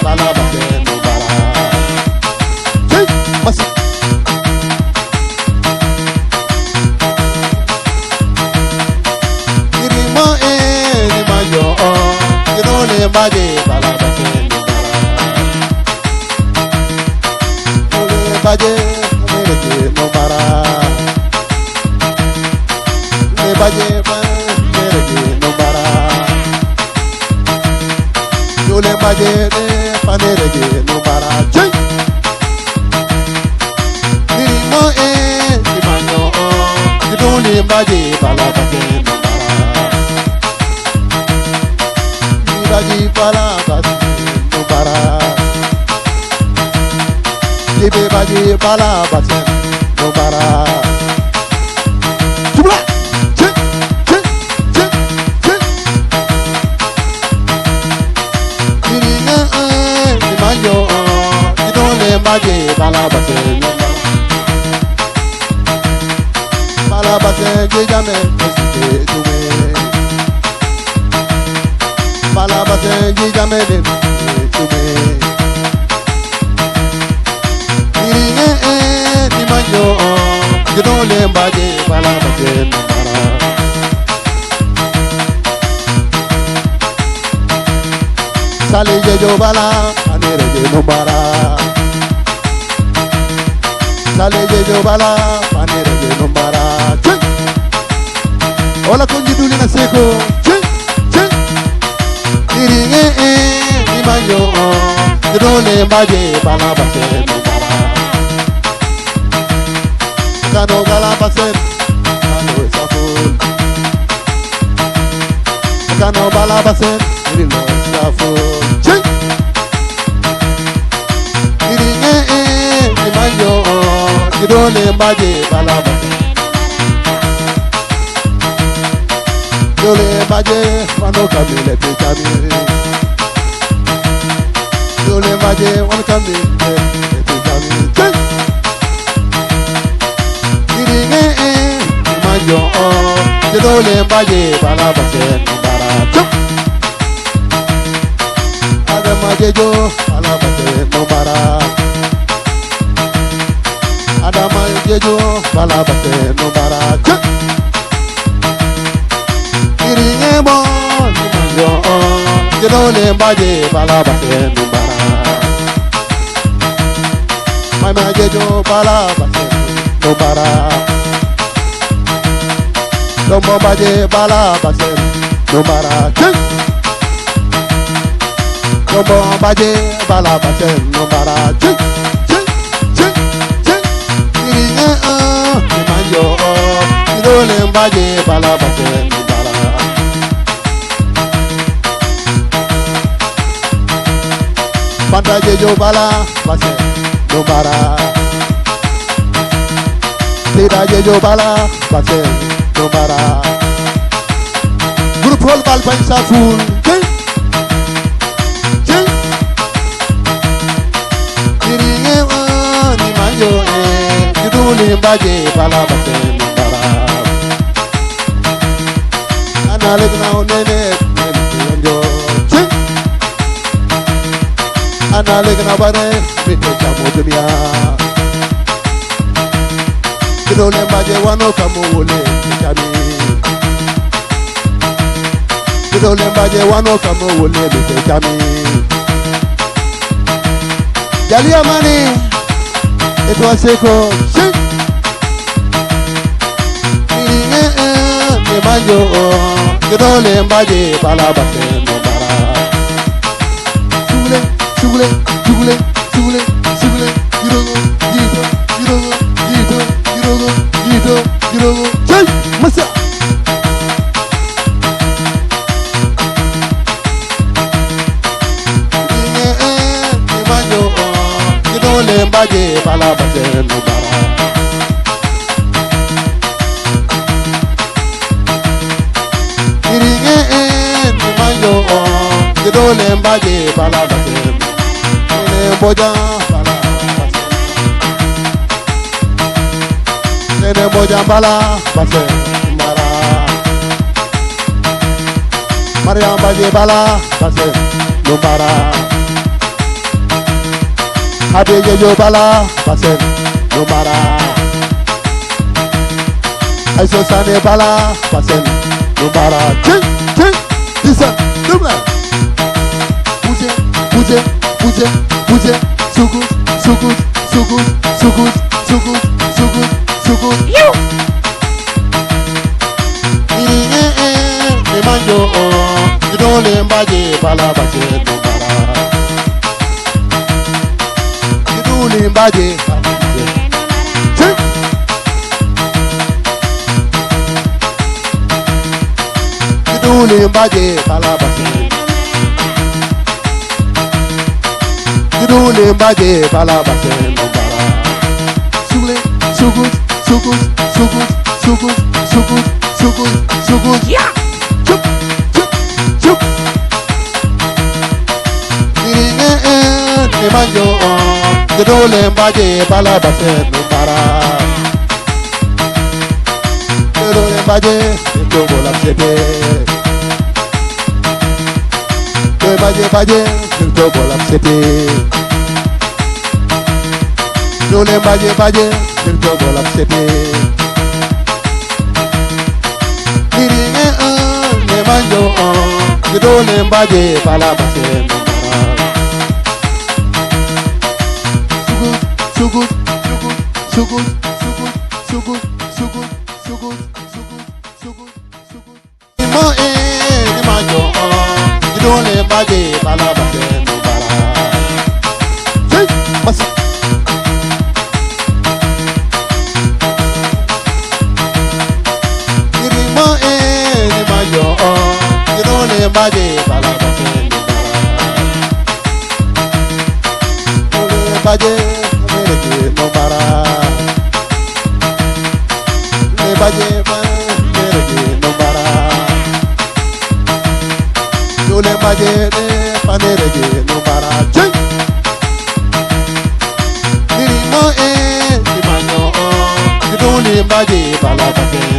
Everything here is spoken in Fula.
bala base no bara. Hey, masi. Irima ni mayo, irole baje bala base no bara. Ole baje mereke no bara. Le baje mereke no bara. Yole baje panerege no bara. Chay. Irima ni mayo, irole baje bala base no bara. Baje bala base no bara. Libe baje bala base no bara. Tubla. Chay, chay, chay, chay. Iringa ni mayo, idole baje bala base no bara. Bala base jejame esite tume. Bala base jejame de tume. Iringa ni mayo, idole baje bala base no bara. Sale jejo bala panerege no bara. Sale jejo bala panerege no bara. Chay. Ola konji duli na seko. Chay, chay. Iringe ni mayo, idole baje bala base no bara. Kano gala base, kano isaful. Kano bala base, irilo isaful. Chay. Iringe ni mayo, idole baje bala base. Yole baje wano kamile pekami. Yole baje wano kamile pekami. Chay. Iringe ni mayo, idole baje bala base no bara. Chup. Adama jejo bala base no bara. Adama jejo bala base no bara. Chup. Iringe mo ni mayo, idole baje bala base no bara. Mama jejo bala base no bara. Dombo baje bala base no bara. Chay. Dombo baje bala base no bara. Chay, chay, chay, chay. Iringe ni mayo, idole baje bala base no bara. Panta jejo bala base no bara. Tira jejo bala base no bara. Group hall bal paisa full. Chay, chay. Iringe ni mayo, idole baje bala base no bara. Analek na onene njo. Chay. Analek na bare mite chamo dunia. Idole baje wano kamo wole chami. Idole baje wano kamo wole mite chami. Jali amani etwa seko. Chay. Iringe ni mayo, idole baje bala base no bara. Sule, sule, sule, sule, sule. Yirogo, yito, yirogo, yito, yirogo, yito, yirogo. Chay, masa. Iringe ni mayo, idole baje bala base no bara. Iringe ni mayo, idole baje bala base. Ene boja bala base. Ene boja bala base mara. Maria baje bala base no bara. Adeye yo bala basen no mara. Aiso sane bala basen no mara. Ching ching. Listen, double. Bouge bouge bouge bouge. So good so good so good so good so good so good so good. You. Ni manjo you don't let mbaje bala basen no mara. Mbaje Kiduli mbaje balabase Kiduli mbaje balabase Mbara Sule sugut sugut sugut sugut sugut sugut sugut yeah chup chup chup ni manjo Kidole mbaje balabase Mbara Kidole mbaje Ndogo la sete Mbaje mbaje Ndogo la sete Kidole mbaje mbaje Ndogo la sete Ni manjo Kidole mbaje balabase Mbara Sugut, sugut, sugut, sugut, sugut, sugut, sugut, sugut, sugut. Mo ni manjo Kidole mbaje balabase Mbara. Hey, mas. Ni manjo Kidole mbaje balabase Mbara. Kidole mbaje no para le baje merege no para yo le baje de panerege no para ching ni mo ni manyo ni do le baje bala baje